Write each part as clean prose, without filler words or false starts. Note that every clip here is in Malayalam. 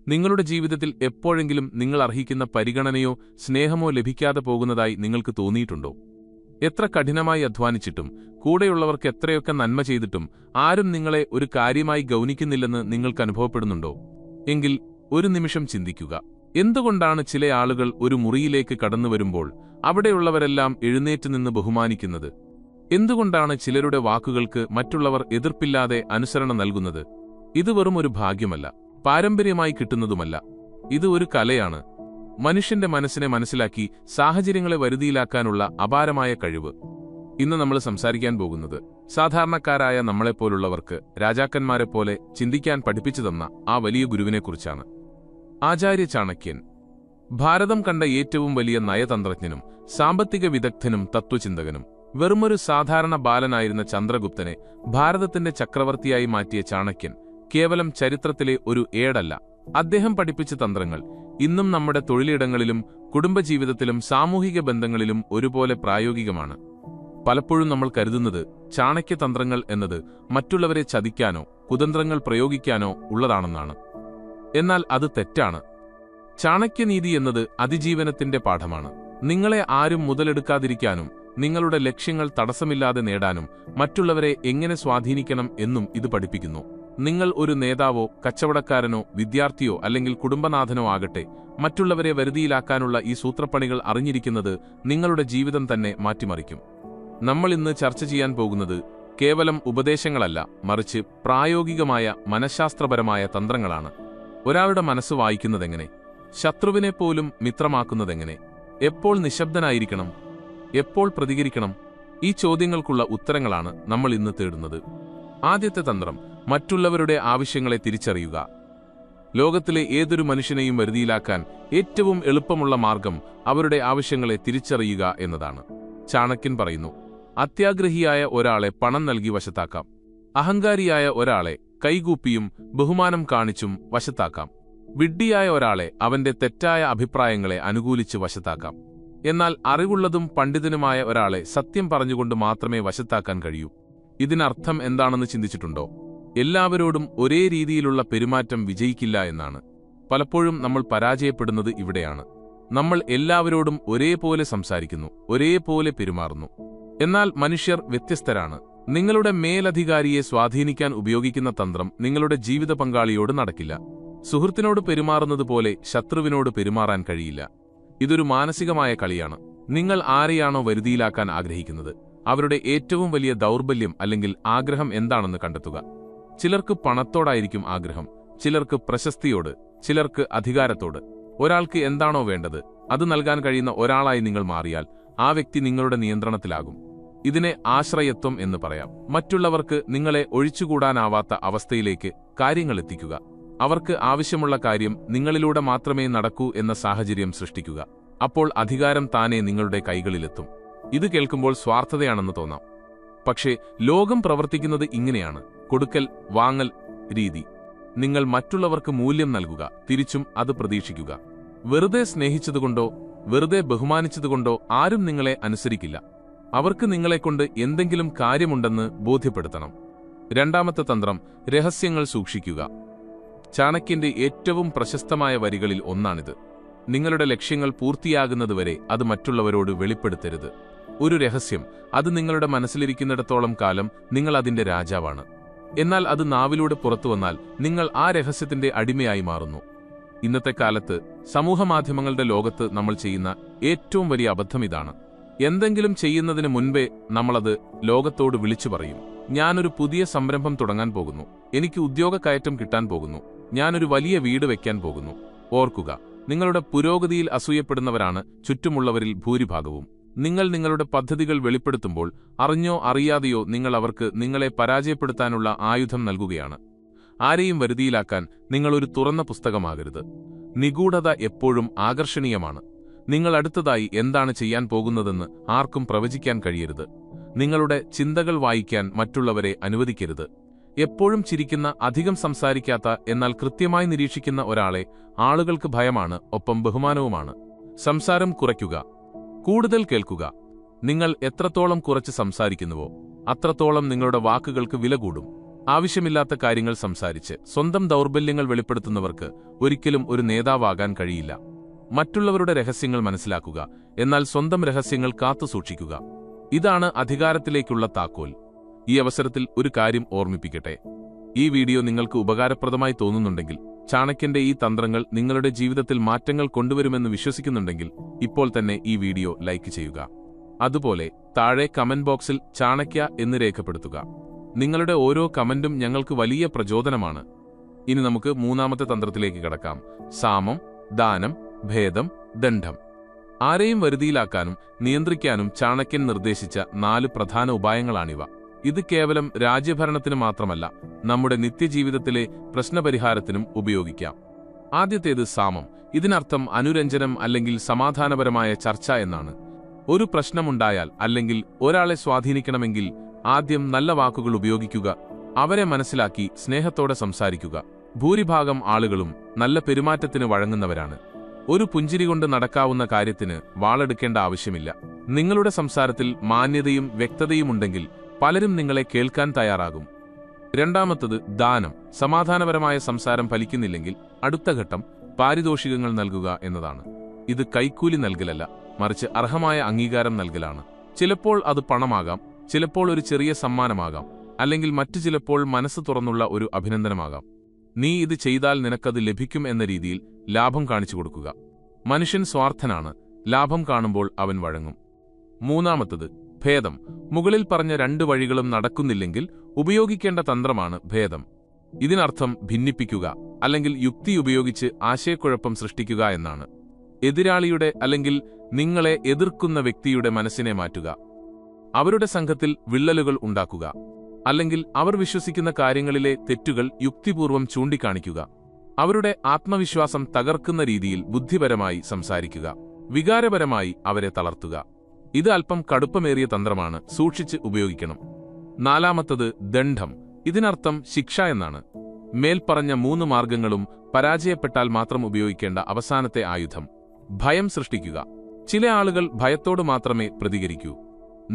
നിങ്ങളുടെ ജീവിതത്തിൽ എപ്പോഴെങ്കിലും നിങ്ങൾ അർഹിക്കുന്ന പരിഗണനയോ സ്നേഹമോ ലഭിക്കാതെ പോകുന്നതായി നിങ്ങൾക്ക് തോന്നിയിട്ടുണ്ടോ? എത്ര കഠിനമായി അധ്വാനിച്ചിട്ടും കൂടെയുള്ളവർക്ക് എത്രയൊക്കെ നന്മ ചെയ്തിട്ടും ആരും നിങ്ങളെ ഒരു കാര്യമായി ഗൗനിക്കുന്നില്ലെന്ന് നിങ്ങൾക്ക് അനുഭവപ്പെടുന്നുണ്ടോ? എങ്കിൽ ഒരു നിമിഷം ചിന്തിക്കുക. എന്തുകൊണ്ടാണ് ചില ആളുകൾ ഒരു മുറിയിലേക്ക് കടന്നുവരുമ്പോൾ അവിടെയുള്ളവരെല്ലാം എഴുന്നേറ്റ് നിന്ന് ബഹുമാനിക്കുന്നത്? എന്തുകൊണ്ടാണ് ചിലരുടെ വാക്കുകൾക്ക് മറ്റുള്ളവർ എതിർപ്പില്ലാതെ അനുസരണ നൽകുന്നത്? ഇത് വെറും ഒരു ഭാഗ്യമല്ല, പാരമ്പര്യമായി കിട്ടുന്നതുമല്ല. ഇത് ഒരു കലയാണ്. മനുഷ്യന്റെ മനസ്സിനെ മനസ്സിലാക്കി സാഹചര്യങ്ങളെ വരുതിയിലാക്കാനുള്ള അപാരമായ കഴിവ്. ഇന്ന് നമ്മൾ സംസാരിക്കാൻ പോകുന്നത് സാധാരണക്കാരായ നമ്മളെപ്പോലുള്ളവർക്ക് രാജാക്കന്മാരെപ്പോലെ ചിന്തിക്കാൻ പഠിപ്പിച്ചു തന്ന ആ വലിയ ഗുരുവിനെക്കുറിച്ചാണ്. ആചാര്യ ചാണക്യൻ. ഭാരതം കണ്ട ഏറ്റവും വലിയ നയതന്ത്രജ്ഞനും സാമ്പത്തിക വിദഗ്ധനും തത്വചിന്തകനും. വെറുമൊരു സാധാരണ ബാലനായിരുന്ന ചന്ദ്രഗുപ്തനെ ഭാരതത്തിന്റെ ചക്രവർത്തിയായി മാറ്റിയ ചാണക്യൻ കേവലം ചരിത്രത്തിലെ ഒരു ഏടല്ല. അദ്ദേഹം പഠിപ്പിച്ച തന്ത്രങ്ങൾ ഇന്നും നമ്മുടെ തൊഴിലിടങ്ങളിലും കുടുംബജീവിതത്തിലും സാമൂഹിക ബന്ധങ്ങളിലും ഒരുപോലെ പ്രായോഗികമാണ്. പലപ്പോഴും നമ്മൾ കരുതുന്നത് ചാണക്യതന്ത്രങ്ങൾ എന്നത് മറ്റുള്ളവരെ ചതിക്കാനോ കുതന്ത്രങ്ങൾ പ്രയോഗിക്കാനോ ഉള്ളതാണെന്നാണ്. എന്നാൽ അത് തെറ്റാണ്. ചാണക്യനീതി എന്നത് അതിജീവനത്തിന്റെ പാഠമാണ്. നിങ്ങളെ ആരും മുതലെടുക്കാതിരിക്കാനും നിങ്ങളുടെ ലക്ഷ്യങ്ങൾ തടസ്സമില്ലാതെ നേടാനും മറ്റുള്ളവരെ എങ്ങനെ സ്വാധീനിക്കണം എന്നും ഇത് പഠിപ്പിക്കുന്നു. നിങ്ങൾ ഒരു നേതാവോ കച്ചവടക്കാരനോ വിദ്യാർത്ഥിയോ അല്ലെങ്കിൽ കുടുംബനാഥനോ ആകട്ടെ, മറ്റുള്ളവരെ വരുതിയിലാക്കാനുള്ള ഈ സൂത്രപ്പണികൾ അറിഞ്ഞിരിക്കുന്നത് നിങ്ങളുടെ ജീവിതം തന്നെ മാറ്റിമറിക്കും. നമ്മൾ ഇന്ന് ചർച്ച ചെയ്യാൻ പോകുന്നത് കേവലം ഉപദേശങ്ങളല്ല, മറിച്ച് പ്രായോഗികമായ മനഃശാസ്ത്രപരമായ തന്ത്രങ്ങളാണ്. ഒരാളുടെ മനസ്സ് വായിക്കുന്നതെങ്ങനെ? ശത്രുവിനെപ്പോലും മിത്രമാക്കുന്നതെങ്ങനെ? എപ്പോൾ നിശബ്ദനായിരിക്കണം? എപ്പോൾ പ്രതികരിക്കണം? ഈ ചോദ്യങ്ങൾക്കുള്ള ഉത്തരങ്ങളാണ് നമ്മൾ ഇന്ന് തേടുന്നത്. ആദ്യത്തെ തന്ത്രം, മറ്റുള്ളവരുടെ ആവശ്യങ്ങളെ തിരിച്ചറിയുക. ലോകത്തിലെ ഏതൊരു മനുഷ്യനെയും വരുതിയിലാക്കാൻ ഏറ്റവും എളുപ്പമുള്ള മാർഗം അവരുടെ ആവശ്യങ്ങളെ തിരിച്ചറിയുക എന്നതാണ്. ചാണക്യൻ പറയുന്നു, അത്യാഗ്രഹിയായ ഒരാളെ പണം നൽകി വശത്താക്കാം. അഹങ്കാരിയായ ഒരാളെ കൈകൂപ്പിയും ബഹുമാനം കാണിച്ചും വശത്താക്കാം. വിഡ്ഢിയായ ഒരാളെ അവന്റെ തെറ്റായ അഭിപ്രായങ്ങളെ അനുകൂലിച്ച് വശത്താക്കാം. എന്നാൽ അറിവുള്ളതും പണ്ഡിതനുമായ ഒരാളെ സത്യം പറഞ്ഞുകൊണ്ട് മാത്രമേ വശത്താക്കാൻ കഴിയൂ. ഇതിനർത്ഥം എന്താണെന്ന് ചിന്തിച്ചിട്ടുണ്ടോ? എല്ലാവരോടും ഒരേ രീതിയിലുള്ള പെരുമാറ്റം വിജയിക്കില്ല എന്നാണ്. പലപ്പോഴും നമ്മൾ പരാജയപ്പെടുന്നത് ഇവിടെയാണ്. നമ്മൾ എല്ലാവരോടും ഒരേപോലെ സംസാരിക്കുന്നു, ഒരേപോലെ പെരുമാറുന്നു. എന്നാൽ മനുഷ്യർ വ്യത്യസ്തരാണ്. നിങ്ങളുടെ മേലധികാരിയെ സ്വാധീനിക്കാൻ ഉപയോഗിക്കുന്ന തന്ത്രം നിങ്ങളുടെ ജീവിത പങ്കാളിയോട് നടക്കില്ല. സുഹൃത്തിനോട് പെരുമാറുന്നത് പോലെ ശത്രുവിനോട് പെരുമാറാൻ കഴിയില്ല. ഇതൊരു മാനസികമായ കളിയാണ്. നിങ്ങൾ ആരെയാണോ വരുതിയിലാക്കാൻ ആഗ്രഹിക്കുന്നത് അവരുടെ ഏറ്റവും വലിയ ദൗർബല്യം അല്ലെങ്കിൽ ആഗ്രഹം എന്താണെന്ന് കണ്ടെത്തുക. ചിലർക്ക് പണത്തോടായിരിക്കും ആഗ്രഹം, ചിലർക്ക് പ്രശസ്തിയോട്, ചിലർക്ക് അധികാരത്തോട്. ഒരാൾക്ക് എന്താണോ വേണ്ടത് അത് നൽകാൻ കഴിയുന്ന ഒരാളായി നിങ്ങൾ മാറിയാൽ ആ വ്യക്തി നിങ്ങളുടെ നിയന്ത്രണത്തിലാകും. ഇതിനെ ആശ്രയത്വം എന്ന് പറയാം. മറ്റുള്ളവർക്ക് നിങ്ങളെ ഒഴിച്ചുകൂടാനാവാത്ത അവസ്ഥയിലേക്ക് കാര്യങ്ങൾ എത്തിക്കുക. അവർക്ക് ആവശ്യമുള്ള കാര്യം നിങ്ങളിലൂടെ മാത്രമേ നടക്കൂ എന്ന സാഹചര്യം സൃഷ്ടിക്കുക. അപ്പോൾ അധികാരം താനെ നിങ്ങളുടെ കൈകളിലെത്തും. ഇത് കേൾക്കുമ്പോൾ സ്വാർത്ഥതയാണെന്ന് തോന്നാം. പക്ഷേ ലോകം പ്രവർത്തിക്കുന്നത് ഇങ്ങനെയാണ്. കൊടുക്കൽ വാങ്ങൽ രീതി. നിങ്ങൾ മറ്റുള്ളവർക്ക് മൂല്യം നൽകുക, തിരിച്ചും അത് പ്രതീക്ഷിക്കുക. വെറുതെ സ്നേഹിച്ചതുകൊണ്ടോ വെറുതെ ബഹുമാനിച്ചതുകൊണ്ടോ ആരും നിങ്ങളെ അനുസരിക്കില്ല. അവർക്ക് നിങ്ങളെക്കൊണ്ട് എന്തെങ്കിലും കാര്യമുണ്ടെന്ന് ബോധ്യപ്പെടുത്തണം. രണ്ടാമത്തെ തന്ത്രം, രഹസ്യങ്ങൾ സൂക്ഷിക്കുക. ചാണക്യന്റെ ഏറ്റവും പ്രശസ്തമായ വരികളിൽ ഒന്നാണിത്. നിങ്ങളുടെ ലക്ഷ്യങ്ങൾ പൂർത്തിയാകുന്നതുവരെ അത് മറ്റുള്ളവരോട് വെളിപ്പെടുത്തരുത്. ഒരു രഹസ്യം അത് നിങ്ങളുടെ മനസ്സിലിരിക്കുന്നിടത്തോളം കാലം നിങ്ങൾ അതിന്റെ രാജാവാണ്. എന്നാൽ അത് നാവിലൂടെ പുറത്തുവന്നാൽ നിങ്ങൾ ആ രഹസ്യത്തിന്റെ അടിമയായി മാറുന്നു. ഇന്നത്തെ കാലത്ത് സമൂഹമാധ്യമങ്ങളുടെ ലോകത്ത് നമ്മൾ ചെയ്യുന്ന ഏറ്റവും വലിയ അബദ്ധം ഇതാണ്. എന്തെങ്കിലും ചെയ്യുന്നതിന് മുൻപേ നമ്മളത് ലോകത്തോട് വിളിച്ചു പറയും. ഞാനൊരു പുതിയ സംരംഭം തുടങ്ങാൻ പോകുന്നു, എനിക്ക് ഉദ്യോഗ കയറ്റം കിട്ടാൻ പോകുന്നു, ഞാനൊരു വലിയ വീട് വയ്ക്കാൻ പോകുന്നു. ഓർക്കുക, നിങ്ങളുടെ പുരോഗതിയിൽ അസൂയപ്പെടുന്നവരാണ് ചുറ്റുമുള്ളവരിൽ ഭൂരിഭാഗവും. നിങ്ങൾ നിങ്ങളുടെ പദ്ധതികൾ വെളിപ്പെടുത്തുമ്പോൾ അറിഞ്ഞോ അറിയാതെയോ നിങ്ങൾ അവർക്ക് നിങ്ങളെ പരാജയപ്പെടുത്താനുള്ള ആയുധം നൽകുകയാണ്. ആരെയും വരുതിയിലാക്കാൻ നിങ്ങളൊരു തുറന്ന പുസ്തകമാകരുത്. നിഗൂഢത എപ്പോഴും ആകർഷണീയമാണ്. നിങ്ങൾ അടുത്തതായി എന്താണ് ചെയ്യാൻ പോകുന്നതെന്ന് ആർക്കും പ്രവചിക്കാൻ കഴിയരുത്. നിങ്ങളുടെ ചിന്തകൾ വായിക്കാൻ മറ്റുള്ളവരെ അനുവദിക്കരുത്. എപ്പോഴും ചിരിക്കുന്ന, അധികം സംസാരിക്കാത്ത, എന്നാൽ കൃത്യമായി നിരീക്ഷിക്കുന്ന ഒരാളെ ആളുകൾക്ക് ഭയമാണ്, ഒപ്പം ബഹുമാനവുമാണ്. സംസാരം കുറയ്ക്കുക, കൂടുതൽ കേൾക്കുക. നിങ്ങൾ എത്രത്തോളം കുറച്ച് സംസാരിക്കുന്നുവോ അത്രത്തോളം നിങ്ങളുടെ വാക്കുകൾക്ക് വില കൂടും. ആവശ്യമില്ലാത്ത കാര്യങ്ങൾ സംസാരിച്ച് സ്വന്തം ദൗർബല്യങ്ങൾ വെളിപ്പെടുത്തുന്നവർക്ക് ഒരിക്കലും ഒരു നേതാവാകാൻ കഴിയില്ല. മറ്റുള്ളവരുടെ രഹസ്യങ്ങൾ മനസ്സിലാക്കുക, എന്നാൽ സ്വന്തം രഹസ്യങ്ങൾ കാത്തുസൂക്ഷിക്കുക. ഇതാണ് അധികാരത്തിലേക്കുള്ള താക്കോൽ. ഈ അവസരത്തിൽ ഒരു കാര്യം ഓർമ്മിപ്പിക്കട്ടെ. ഈ വീഡിയോ നിങ്ങൾക്ക് ഉപകാരപ്രദമായി തോന്നുന്നുണ്ടെങ്കിൽ, ചാണക്യന്റെ ഈ തന്ത്രങ്ങൾ നിങ്ങളുടെ ജീവിതത്തിൽ മാറ്റങ്ങൾ കൊണ്ടുവരുമെന്ന് വിശ്വസിക്കുന്നുണ്ടെങ്കിൽ ഇപ്പോൾ തന്നെ ഈ വീഡിയോ ലൈക്ക് ചെയ്യുക. അതുപോലെ താഴെ കമന്റ് ബോക്സിൽ ചാണക്യ എന്ന് രേഖപ്പെടുത്തുക. നിങ്ങളുടെ ഓരോ കമന്റും ഞങ്ങൾക്ക് വലിയ പ്രചോദനമാണ്. ഇനി നമുക്ക് മൂന്നാമത്തെ തന്ത്രത്തിലേക്ക് കടക്കാം. സാമം, ദാനം, ഭേദം, ദണ്ഡം. ആരെയും വരുതിയിലാക്കാനും നിയന്ത്രിക്കാനും ചാണക്യൻ നിർദ്ദേശിച്ച 4 പ്രധാന ഉപായങ്ങളാണിവ. ഇത് കേവലം രാജ്യഭരണത്തിന് മാത്രമല്ല, നമ്മുടെ നിത്യജീവിതത്തിലെ പ്രശ്നപരിഹാരത്തിനും ഉപയോഗിക്കാം. ആദ്യത്തേത് സാമം. ഇതിനർത്ഥം അനുരഞ്ജനം അല്ലെങ്കിൽ സമാധാനപരമായ ചർച്ച എന്നാണ്. ഒരു പ്രശ്നമുണ്ടായാൽ അല്ലെങ്കിൽ ഒരാളെ സ്വാധീനിക്കണമെങ്കിൽ ആദ്യം നല്ല വാക്കുകൾ ഉപയോഗിക്കുക, അവരെ മനസ്സിലാക്കി സ്നേഹത്തോടെ സംസാരിക്കുക. ഭൂരിഭാഗം ആളുകളും നല്ല പെരുമാറ്റത്തിന് വഴങ്ങുന്നവരാണ്. ഒരു പുഞ്ചിരി കൊണ്ട് നടക്കാവുന്ന കാര്യത്തിന് വാളെടുക്കേണ്ട ആവശ്യമില്ല. നിങ്ങളുടെ സംസാരത്തിൽ മാന്യതയും വ്യക്തതയുമുണ്ടെങ്കിൽ പലരും നിങ്ങളെ കേൾക്കാൻ തയ്യാറാകും. രണ്ടാമത്തത് ദാനം. സമാധാനപരമായ സംസാരം ഫലിക്കുന്നില്ലെങ്കിൽ അടുത്ത ഘട്ടം പാരിതോഷികങ്ങൾ നൽകുക എന്നതാണ്. ഇത് കൈക്കൂലി നൽകലല്ല, മറിച്ച് അർഹമായ അംഗീകാരം നൽകലാണ്. ചിലപ്പോൾ അത് പണമാകാം, ചിലപ്പോൾ ഒരു ചെറിയ സമ്മാനമാകാം, അല്ലെങ്കിൽ മറ്റു ചിലപ്പോൾ മനസ്സ് തുറന്നുള്ള ഒരു അഭിനന്ദനമാകാം. നീ ഇത് ചെയ്താൽ നിനക്കത് ലഭിക്കും എന്ന രീതിയിൽ ലാഭം കാണിച്ചു കൊടുക്കുക. മനുഷ്യൻ സ്വാർത്ഥനാണ്, ലാഭം കാണുമ്പോൾ അവൻ വഴങ്ങും. മൂന്നാമത്തത് ഭേദം. മുകളിൽ പറഞ്ഞ 2 വഴികളും നടക്കുന്നില്ലെങ്കിൽ ഉപയോഗിക്കേണ്ട തന്ത്രമാണ് ഭേദം. ഇതിനർത്ഥം ഭിന്നിപ്പിക്കുക, അല്ലെങ്കിൽ യുക്തി ഉപയോഗിച്ച് ആശയക്കുഴപ്പം സൃഷ്ടിക്കുക എന്നാണ്. എതിരാളിയുടെ അല്ലെങ്കിൽ നിങ്ങളെ എതിർക്കുന്ന വ്യക്തിയുടെ മനസ്സിനെ മാറ്റുക. അവരുടെ സംഘത്തിൽ വിള്ളലുകൾ ഉണ്ടാക്കുക, അല്ലെങ്കിൽ അവർ വിശ്വസിക്കുന്ന കാര്യങ്ങളിലെ തെറ്റുകൾ യുക്തിപൂർവം ചൂണ്ടിക്കാണിക്കുക. അവരുടെ ആത്മവിശ്വാസം തകർക്കുന്ന രീതിയിൽ ബുദ്ധിപരമായി സംസാരിക്കുക. വികാരപരമായി അവരെ തളർത്തുക. ഇത് അല്പം കടുപ്പമേറിയ തന്ത്രമാണ്, സൂക്ഷിച്ച് ഉപയോഗിക്കണം. നാലാമത്തത് ദണ്ഡം. ഇതിനർത്ഥം ശിക്ഷ എന്നാണ്. മേൽപ്പറഞ്ഞ 3 മാർഗങ്ങളും പരാജയപ്പെട്ടാൽ മാത്രം ഉപയോഗിക്കേണ്ട അവസാനത്തെ ആയുധം. ഭയം സൃഷ്ടിക്കുക. ചില ആളുകൾ ഭയത്തോട് മാത്രമേ പ്രതികരിക്കൂ.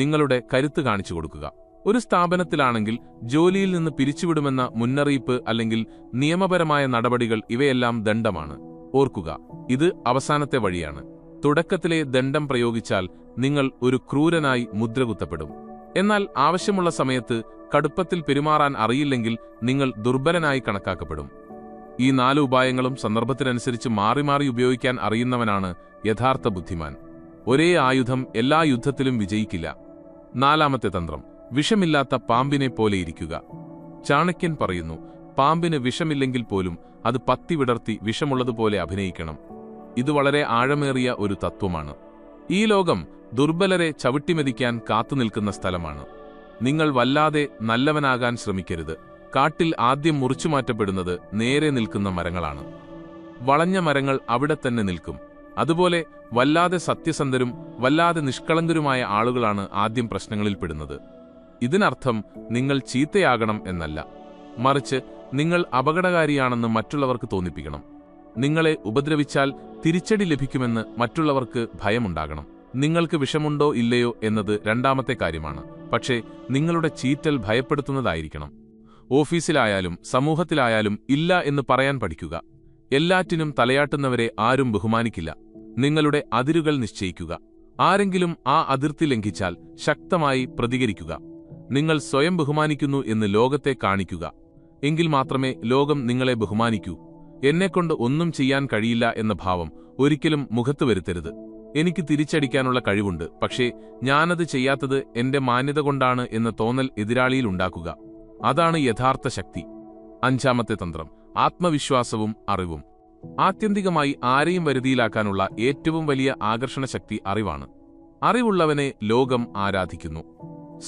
നിങ്ങളുടെ കരുത്ത് കാണിച്ചു കൊടുക്കുക. ഒരു സ്ഥാപനത്തിലാണെങ്കിൽ ജോലിയിൽ നിന്ന് പിരിച്ചുവിടുമെന്ന മുന്നറിയിപ്പ് അല്ലെങ്കിൽ നിയമപരമായ നടപടികൾ, ഇവയെല്ലാം ദണ്ഡമാണ്. ഓർക്കുക, ഇത് അവസാനത്തെ വഴിയാണ്. തുടക്കത്തിലെ ദണ്ഡം പ്രയോഗിച്ചാൽ നിങ്ങൾ ഒരു ക്രൂരനായി മുദ്രകുത്തപ്പെടും. എന്നാൽ ആവശ്യമുള്ള സമയത്ത് കടുപ്പത്തിൽ പെരുമാറാൻ അറിയില്ലെങ്കിൽ നിങ്ങൾ ദുർബലനായി കണക്കാക്കപ്പെടും. ഈ 4 ഉപായങ്ങളും സന്ദർഭത്തിനനുസരിച്ച് മാറി മാറി ഉപയോഗിക്കാൻ അറിയുന്നവനാണ് യഥാർത്ഥ ബുദ്ധിമാൻ. ഒരേ ആയുധം എല്ലാ യുദ്ധത്തിലും വിജയിക്കില്ല. നാലാമത്തെ തന്ത്രം വിഷമില്ലാത്ത പാമ്പിനെ പോലെയിരിക്കുക. ചാണക്യൻ പറയുന്നു, പാമ്പിന് വിഷമില്ലെങ്കിൽ പോലും അത് പത്തി വിടർത്തി വിഷമുള്ളതുപോലെ അഭിനയിക്കണം. ഇത് വളരെ ആഴമേറിയ ഒരു തത്വമാണ്. ഈ ലോകം ദുർബലരെ ചവിട്ടിമെതിക്കാൻ കാത്തുനിൽക്കുന്ന സ്ഥലമാണ്. നിങ്ങൾ വല്ലാതെ നല്ലവനാകാൻ ശ്രമിക്കരുത്. കാട്ടിൽ ആദ്യം മുറിച്ചുമാറ്റപ്പെടുന്നത് നേരെ നിൽക്കുന്ന മരങ്ങളാണ്. വളഞ്ഞ മരങ്ങൾ അവിടെ തന്നെ നിൽക്കും. അതുപോലെ വല്ലാതെ സത്യസന്ധരും വല്ലാതെ നിഷ്കളങ്കരുമായ ആളുകളാണ് ആദ്യം പ്രശ്നങ്ങളിൽപ്പെടുന്നത്. ഇതിനർത്ഥം നിങ്ങൾ ചീത്തയാകണം എന്നല്ല, മറിച്ച് നിങ്ങൾ അപകടകാരിയാണെന്ന് മറ്റുള്ളവർക്ക് തോന്നിപ്പിക്കണം. നിങ്ങളെ ഉപദ്രവിച്ചാൽ തിരിച്ചടി ലഭിക്കുമെന്ന് മറ്റുള്ളവർക്ക് ഭയമുണ്ടാകണം. നിങ്ങൾക്ക് വിഷമുണ്ടോ ഇല്ലയോ എന്നത് രണ്ടാമത്തെ കാര്യമാണ്, പക്ഷേ നിങ്ങളുടെ ചീറ്റൽ ഭയപ്പെടുത്തുന്നതായിരിക്കണം. ഓഫീസിലായാലും സമൂഹത്തിലായാലും ഇല്ല എന്ന് പറയാൻ പഠിക്കുക. എല്ലാറ്റിനും തലയാട്ടുന്നവരെ ആരും ബഹുമാനിക്കില്ല. നിങ്ങളുടെ അതിരുകൾ നിശ്ചയിക്കുക. ആരെങ്കിലും ആ അതിർത്തി ലംഘിച്ചാൽ ശക്തമായി പ്രതികരിക്കുക. നിങ്ങൾ സ്വയം ബഹുമാനിക്കുന്നു എന്ന് ലോകത്തെ കാണിക്കുക. എങ്കിൽ മാത്രമേ ലോകം നിങ്ങളെ ബഹുമാനിക്കൂ. എന്നെക്കൊണ്ട് ഒന്നും ചെയ്യാൻ കഴിയില്ല എന്ന ഭാവം ഒരിക്കലും മുഖത്ത് വരുത്തരുത്. എനിക്ക് തിരിച്ചടിക്കാനുള്ള കഴിവുണ്ട്, പക്ഷേ ഞാനത് ചെയ്യാത്തത് എന്റെ മാന്യത കൊണ്ടാണ് എന്ന തോന്നൽ എതിരാളിയിൽ ഉണ്ടാക്കുക. അതാണ് യഥാർത്ഥ ശക്തി. അഞ്ചാമത്തെ തന്ത്രം ആത്മവിശ്വാസവും അറിവും. ആത്യന്തികമായി ആരെയും വരുതിയിലാക്കാനുള്ള ഏറ്റവും വലിയ ആകർഷണശക്തി അറിവാണ്. അറിവുള്ളവനെ ലോകം ആരാധിക്കുന്നു.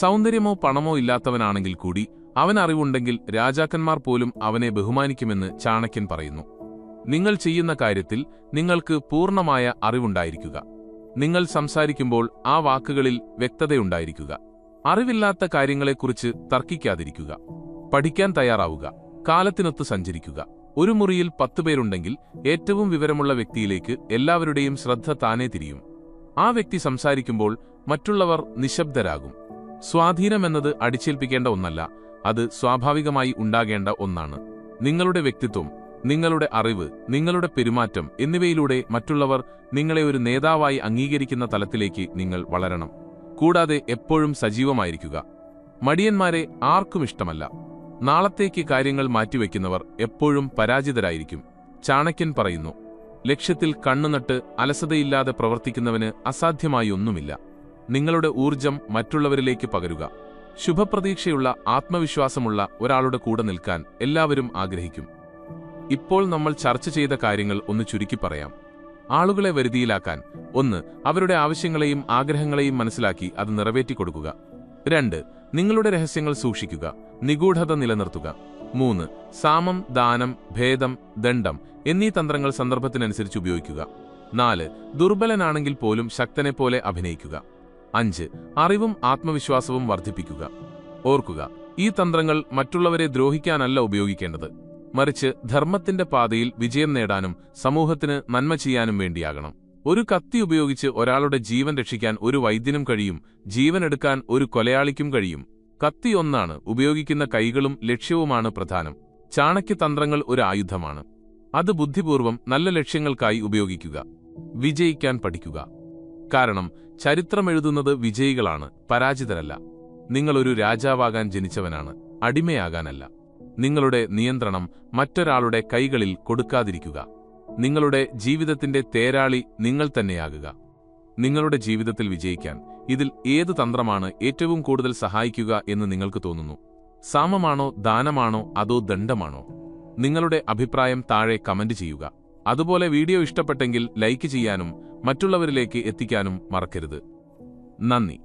സൗന്ദര്യമോ പണമോ ഇല്ലാത്തവനാണെങ്കിൽ കൂടി അവൻ അറിവുണ്ടെങ്കിൽ രാജാക്കന്മാർ പോലും അവനെ ബഹുമാനിക്കുമെന്ന് ചാണക്യൻ പറയുന്നു. നിങ്ങൾ ചെയ്യുന്ന കാര്യത്തിൽ നിങ്ങൾക്ക് പൂർണ്ണമായ അറിവുണ്ടായിരിക്കുക. നിങ്ങൾ സംസാരിക്കുമ്പോൾ ആ വാക്കുകളിൽ വ്യക്തതയുണ്ടായിരിക്കുക. അറിവില്ലാത്ത കാര്യങ്ങളെക്കുറിച്ച് തർക്കിക്കാതിരിക്കുക. പഠിക്കാൻ തയ്യാറാവുക. കാലത്തിനൊത്ത് സഞ്ചരിക്കുക. ഒരു മുറിയിൽ 10 പേരുണ്ടെങ്കിൽ ഏറ്റവും വിവരമുള്ള വ്യക്തിയിലേക്ക് എല്ലാവരുടെയും ശ്രദ്ധ താനേ തിരിയും. ആ വ്യക്തി സംസാരിക്കുമ്പോൾ മറ്റുള്ളവർ നിശബ്ദരാകും. സ്വാധീനമെന്നത് അടിച്ചേൽപ്പിക്കേണ്ട ഒന്നല്ല, അത് സ്വാഭാവികമായി ഉണ്ടാകേണ്ട ഒന്നാണ്. നിങ്ങളുടെ വ്യക്തിത്വം, നിങ്ങളുടെ അറിവ്, നിങ്ങളുടെ പെരുമാറ്റം എന്നിവയിലൂടെ മറ്റുള്ളവർ നിങ്ങളെ ഒരു നേതാവായി അംഗീകരിക്കുന്ന തലത്തിലേക്ക് നിങ്ങൾ വളരണം. കൂടാതെ എപ്പോഴും സജീവമായിരിക്കുക. മടിയന്മാരെ ആർക്കും ഇഷ്ടമല്ല. നാളത്തേക്ക് കാര്യങ്ങൾ മാറ്റിവെക്കുന്നവർ എപ്പോഴും പരാജിതരായിരിക്കും. ചാണക്യൻ പറയുന്നു, ലക്ഷ്യത്തിൽ കണ്ണുനട്ട് അലസതയില്ലാതെ പ്രവർത്തിക്കുന്നവന് അസാധ്യമായി ഒന്നുമില്ല. നിങ്ങളുടെ ഊർജം മറ്റുള്ളവരിലേക്ക് പകരുക. ശുഭപ്രതീക്ഷയുള്ള ആത്മവിശ്വാസമുള്ള ഒരാളുടെ കൂടെ നിൽക്കാൻ എല്ലാവരും ആഗ്രഹിക്കും. ഇപ്പോൾ നമ്മൾ ചർച്ച ചെയ്ത കാര്യങ്ങൾ ഒന്ന് ചുരുക്കി പറയാം. ആളുകളെ വരുതിയിലാക്കാൻ: 1. അവരുടെ ആവശ്യങ്ങളെയും ആഗ്രഹങ്ങളെയും മനസ്സിലാക്കി അത് നിറവേറ്റിക്കൊടുക്കുക. 2. നിങ്ങളുടെ രഹസ്യങ്ങൾ സൂക്ഷിക്കുക, നിഗൂഢത നിലനിർത്തുക. 3. സാമം, ദാനം, ഭേദം, ദണ്ഡം എന്നീ തന്ത്രങ്ങൾ സന്ദർഭത്തിനനുസരിച്ച് ഉപയോഗിക്കുക. 4. ദുർബലനാണെങ്കിൽ പോലും ശക്തനെപ്പോലെ അഭിനയിക്കുക. 5. അറിവും ആത്മവിശ്വാസവും വർദ്ധിപ്പിക്കുക. ഓർക്കുക, ഈ തന്ത്രങ്ങൾ മറ്റുള്ളവരെ ദ്രോഹിക്കാനല്ല ഉപയോഗിക്കേണ്ടത്, മറിച്ച് ധർമ്മത്തിന്റെ പാതയിൽ വിജയം നേടാനും സമൂഹത്തിന് നന്മ ചെയ്യാനും വേണ്ടിയാകണം. ഒരു കത്തി ഉപയോഗിച്ച് ഒരാളുടെ ജീവൻ രക്ഷിക്കാൻ ഒരു വൈദ്യനും കഴിയും, ജീവൻ എടുക്കാൻ ഒരു കൊലയാളിക്കും കഴിയും. കത്തി ഒന്നാണ്, ഉപയോഗിക്കുന്ന കൈകളും ലക്ഷ്യവുമാണ് പ്രധാനം. ചാണക്യതന്ത്രങ്ങൾ ഒരു ആയുധമാണ്. അത് ബുദ്ധിപൂർവം നല്ല ലക്ഷ്യങ്ങൾക്കായി ഉപയോഗിക്കുക. വിജയിക്കാൻ പഠിക്കുക. കാരണം ചരിത്രമെഴുതുന്നത് വിജയികളാണ്, പരാജിതരല്ല. നിങ്ങളൊരു രാജാവാകാൻ ജനിച്ചവനാണ്, അടിമയാകാനല്ല. നിങ്ങളുടെ നിയന്ത്രണം മറ്റൊരാളുടെ കൈകളിൽ കൊടുക്കാതിരിക്കുക. നിങ്ങളുടെ ജീവിതത്തിന്റെ തേരാളി നിങ്ങൾ തന്നെയാകുക. നിങ്ങളുടെ ജീവിതത്തിൽ വിജയിക്കാൻ ഇതിൽ ഏത് തന്ത്രമാണ് ഏറ്റവും കൂടുതൽ സഹായിക്കുക എന്ന് നിങ്ങൾക്ക് തോന്നുന്നു? സാമമാണോ, ദാനമാണോ, അതോ ദണ്ഡമാണോ? നിങ്ങളുടെ അഭിപ്രായം താഴെ കമന്റ് ചെയ്യുക. അതുപോലെ വീഡിയോ ഇഷ്ടപ്പെട്ടെങ്കിൽ ലൈക്ക് ചെയ്യാനും മറ്റുള്ളവരിലേക്ക് എത്തിക്കാനും മറക്കരുത്. നന്ദി.